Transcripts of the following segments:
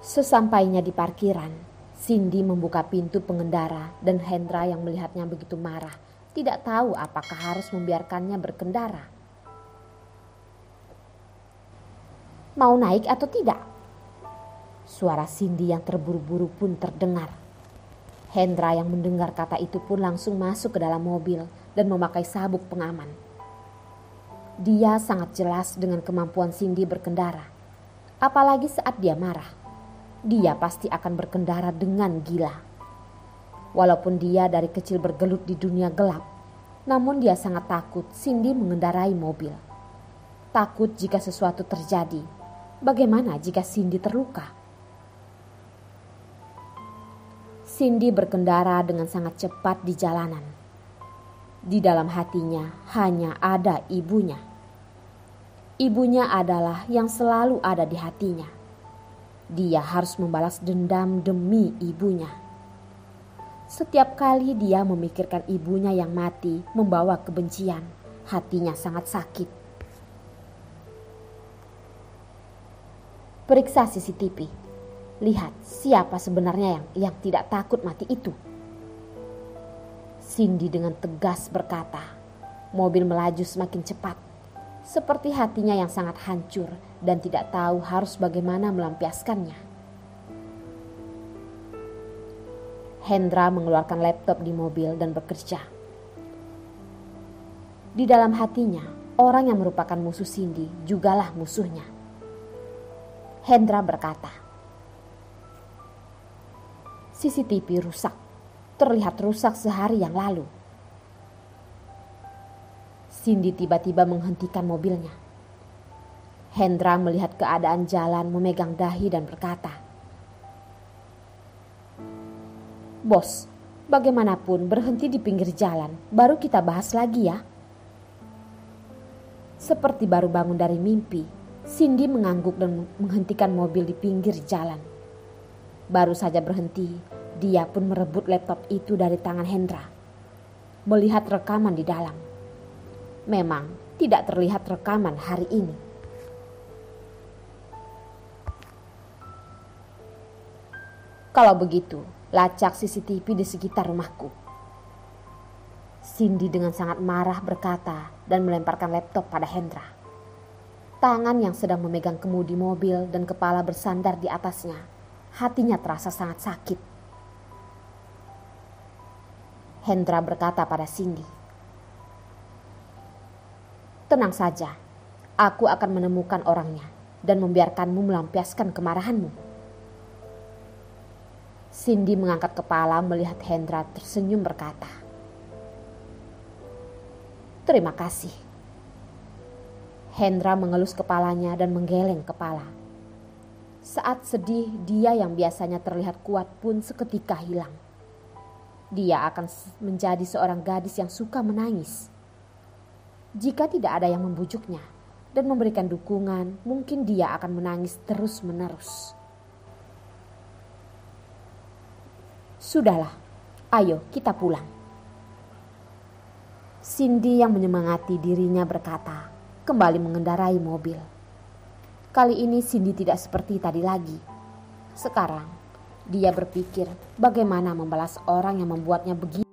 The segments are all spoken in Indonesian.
Sesampainya di parkiran, Cindy membuka pintu pengendara dan Hendra yang melihatnya begitu marah tidak tahu apakah harus membiarkannya berkendara. Mau naik atau tidak? Suara Cindy yang terburu-buru pun terdengar. Hendra yang mendengar kata itu pun langsung masuk ke dalam mobil dan memakai sabuk pengaman. Dia sangat jelas dengan kemampuan Cindy berkendara. Apalagi saat dia marah. Dia pasti akan berkendara dengan gila. Walaupun dia dari kecil bergelut di dunia gelap, namun dia sangat takut Cindy mengendarai mobil. Takut jika sesuatu terjadi. Bagaimana jika Cindy terluka? Cindy berkendara dengan sangat cepat di jalanan. Di dalam hatinya hanya ada ibunya. Ibunya adalah yang selalu ada di hatinya. Dia harus membalas dendam demi ibunya. Setiap kali dia memikirkan ibunya yang mati membawa kebencian, hatinya sangat sakit. Periksa CCTV. Lihat siapa sebenarnya yang tidak takut mati itu. Cindy dengan tegas berkata. Mobil melaju semakin cepat. Seperti hatinya yang sangat hancur dan tidak tahu harus bagaimana melampiaskannya. Hendra mengeluarkan laptop di mobil dan bekerja. Di dalam hatinya, orang yang merupakan musuh Cindy jugalah musuhnya. Hendra berkata, CCTV rusak, terlihat rusak sehari yang lalu. Cindy tiba-tiba menghentikan mobilnya. Hendra melihat keadaan jalan memegang dahi dan berkata, Bos, bagaimanapun berhenti di pinggir jalan, baru kita bahas lagi ya. Seperti baru bangun dari mimpi, Cindy mengangguk dan menghentikan mobil di pinggir jalan. Baru saja berhenti, dia pun merebut laptop itu dari tangan Hendra. Melihat rekaman di dalam. Memang tidak terlihat rekaman hari ini. Kalau begitu, lacak CCTV di sekitar rumahku. Cindy dengan sangat marah berkata dan melemparkan laptop pada Hendra. Tangan yang sedang memegang kemudi mobil dan kepala bersandar di atasnya. Hatinya terasa sangat sakit. Hendra berkata pada Cindy, Tenang saja, aku akan menemukan orangnya dan membiarkanmu melampiaskan kemarahanmu. Cindy mengangkat kepala melihat Hendra tersenyum berkata, Terima kasih. Hendra mengelus kepalanya dan menggeleng kepala. Saat sedih, dia yang biasanya terlihat kuat pun seketika hilang. Dia akan menjadi seorang gadis yang suka menangis. Jika tidak ada yang membujuknya dan memberikan dukungan, mungkin dia akan menangis terus-menerus. Sudahlah, ayo kita pulang. Cindy yang menyemangati dirinya berkata, kembali mengendarai mobil. Kali ini Cindy tidak seperti tadi lagi. Sekarang dia berpikir bagaimana membalas orang yang membuatnya begitu.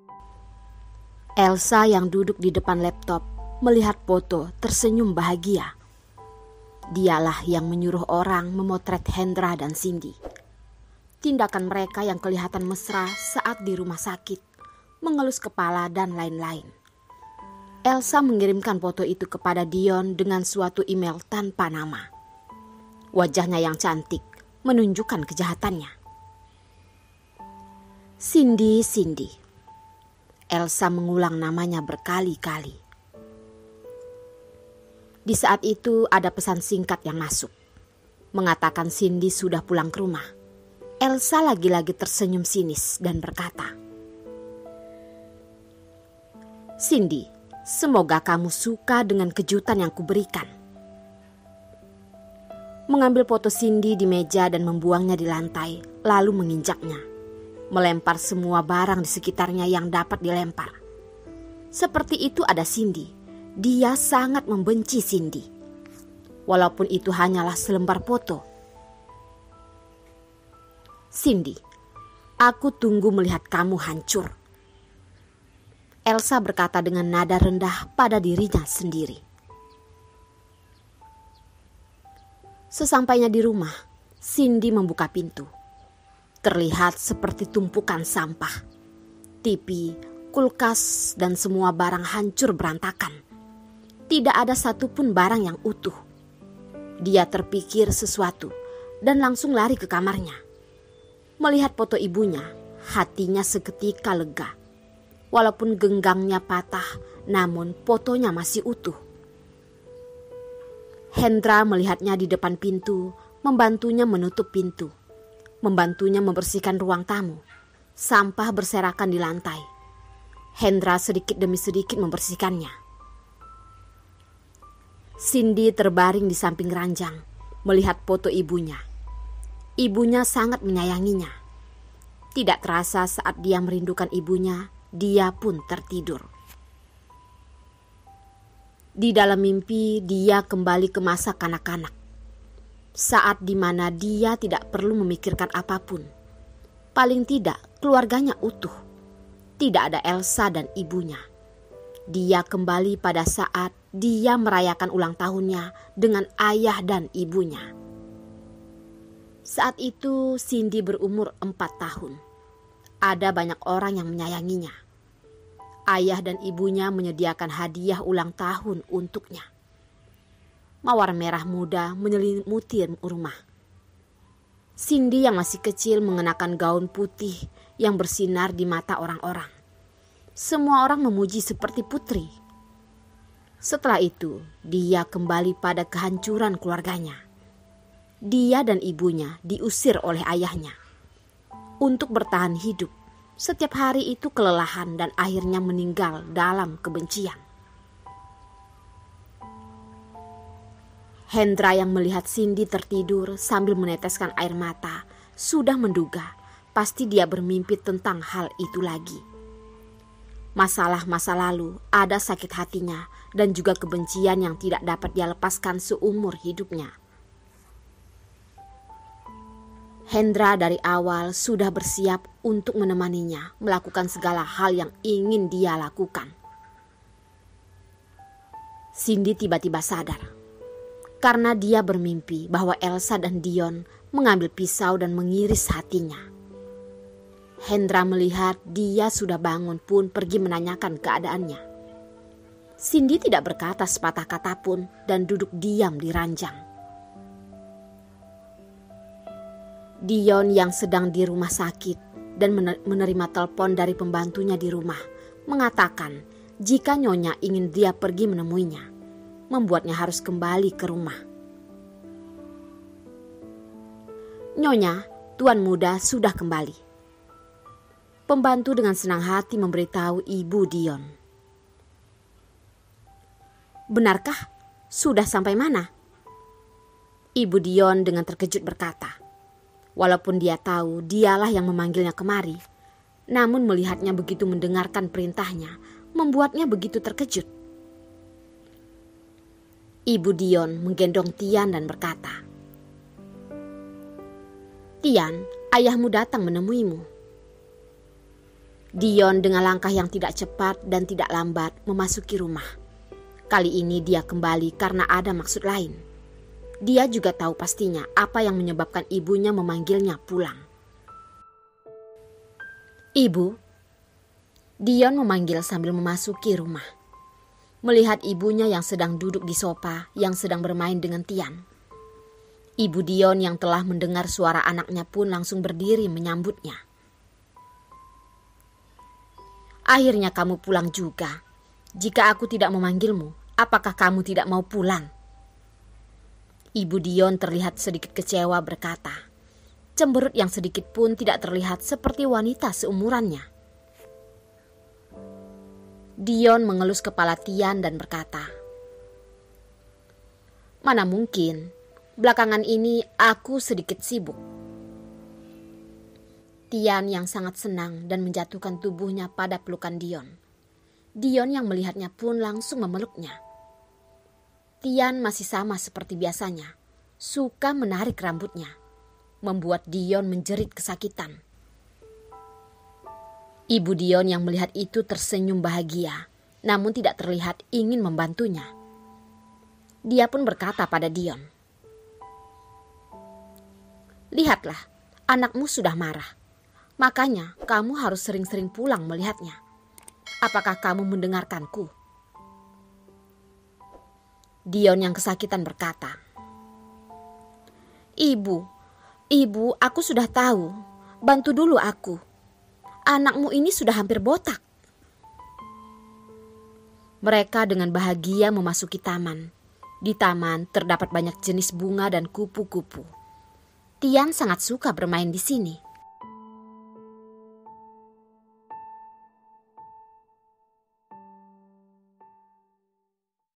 Elsa yang duduk di depan laptop melihat foto tersenyum bahagia. Dialah yang menyuruh orang memotret Hendra dan Cindy. Tindakan mereka yang kelihatan mesra saat di rumah sakit, mengelus kepala dan lain-lain. Elsa mengirimkan foto itu kepada Dion dengan suatu email tanpa nama. Wajahnya yang cantik menunjukkan kejahatannya. Cindy, Cindy. Elsa mengulang namanya berkali-kali. Di saat itu ada pesan singkat yang masuk. Mengatakan Cindy sudah pulang ke rumah. Elsa lagi-lagi tersenyum sinis dan berkata, Cindy, semoga kamu suka dengan kejutan yang kuberikan. Mengambil foto Cindy di meja dan membuangnya di lantai, lalu menginjaknya. Melempar semua barang di sekitarnya yang dapat dilempar. Seperti itu ada Cindy. Dia sangat membenci Cindy. Walaupun itu hanyalah selembar foto. Cindy, aku tunggu melihat kamu hancur. Elsa berkata dengan nada rendah pada dirinya sendiri. Sesampainya di rumah, Cindy membuka pintu. Terlihat seperti tumpukan sampah. TV, kulkas, dan semua barang hancur berantakan. Tidak ada satupun barang yang utuh. Dia terpikir sesuatu dan langsung lari ke kamarnya. Melihat foto ibunya, hatinya seketika lega. Walaupun genggangnya patah, namun fotonya masih utuh. Hendra melihatnya di depan pintu, membantunya menutup pintu, membantunya membersihkan ruang tamu. Sampah berserakan di lantai. Hendra sedikit demi sedikit membersihkannya. Cindy terbaring di samping ranjang, melihat foto ibunya. Ibunya sangat menyayanginya. Tidak terasa saat dia merindukan ibunya, dia pun tertidur. Di dalam mimpi, dia kembali ke masa kanak-kanak. Saat dimana dia tidak perlu memikirkan apapun. Paling tidak, keluarganya utuh. Tidak ada Elsa dan ibunya. Dia kembali pada saat dia merayakan ulang tahunnya dengan ayah dan ibunya. Saat itu Cindy berumur 4 tahun. Ada banyak orang yang menyayanginya. Ayah dan ibunya menyediakan hadiah ulang tahun untuknya. Mawar merah muda menyelimuti rumah. Cindy yang masih kecil mengenakan gaun putih yang bersinar di mata orang-orang. Semua orang memuji seperti putri. Setelah itu, dia kembali pada kehancuran keluarganya. Dia dan ibunya diusir oleh ayahnya. Untuk bertahan hidup, setiap hari itu kelelahan dan akhirnya meninggal dalam kebencian. Hendra yang melihat Cindy tertidur sambil meneteskan air mata sudah menduga pasti dia bermimpi tentang hal itu lagi. Masalah masa lalu, ada sakit hatinya dan juga kebencian yang tidak dapat dia lepaskan seumur hidupnya. Hendra dari awal sudah bersiap untuk menemaninya melakukan segala hal yang ingin dia lakukan. Cindy tiba-tiba sadar. Karena dia bermimpi bahwa Elsa dan Dion mengambil pisau dan mengiris hatinya. Hendra melihat dia sudah bangun pun pergi menanyakan keadaannya. Cindy tidak berkata sepatah kata pun dan duduk diam di ranjang. Dion yang sedang di rumah sakit dan menerima telepon dari pembantunya di rumah mengatakan jika Nyonya ingin dia pergi menemuinya. Membuatnya harus kembali ke rumah. Nyonya, tuan muda sudah kembali. Pembantu dengan senang hati memberitahu Ibu Dion. Benarkah? Sudah sampai mana? Ibu Dion dengan terkejut berkata. Walaupun dia tahu dialah yang memanggilnya kemari, namun melihatnya begitu mendengarkan perintahnya, membuatnya begitu terkejut. Ibu Dion menggendong Tian dan berkata, "Tian, ayahmu datang menemuimu." Dion dengan langkah yang tidak cepat dan tidak lambat memasuki rumah. Kali ini dia kembali karena ada maksud lain. Dia juga tahu pastinya apa yang menyebabkan ibunya memanggilnya pulang. "Ibu," Dion memanggil sambil memasuki rumah. Melihat ibunya yang sedang duduk di sofa yang sedang bermain dengan Tian. Ibu Dion yang telah mendengar suara anaknya pun langsung berdiri menyambutnya. "Akhirnya kamu pulang juga. Jika aku tidak memanggilmu, apakah kamu tidak mau pulang?" Ibu Dion terlihat sedikit kecewa berkata, cemberut yang sedikit pun tidak terlihat seperti wanita seumurannya. Dion mengelus kepala Tian dan berkata, "Mana mungkin, belakangan ini aku sedikit sibuk." Tian yang sangat senang dan menjatuhkan tubuhnya pada pelukan Dion. Dion yang melihatnya pun langsung memeluknya. Tian masih sama seperti biasanya, suka menarik rambutnya. membuat Dion menjerit kesakitan. Ibu Dion yang melihat itu tersenyum bahagia, namun tidak terlihat ingin membantunya. Dia pun berkata pada Dion, "Lihatlah, anakmu sudah marah. Makanya kamu harus sering-sering pulang melihatnya. Apakah kamu mendengarkanku?" Dion yang kesakitan berkata, Ibu, aku sudah tahu. Bantu dulu aku. Anakmu ini sudah hampir botak." Mereka dengan bahagia memasuki taman. Di taman terdapat banyak jenis bunga dan kupu-kupu. Tian sangat suka bermain di sini.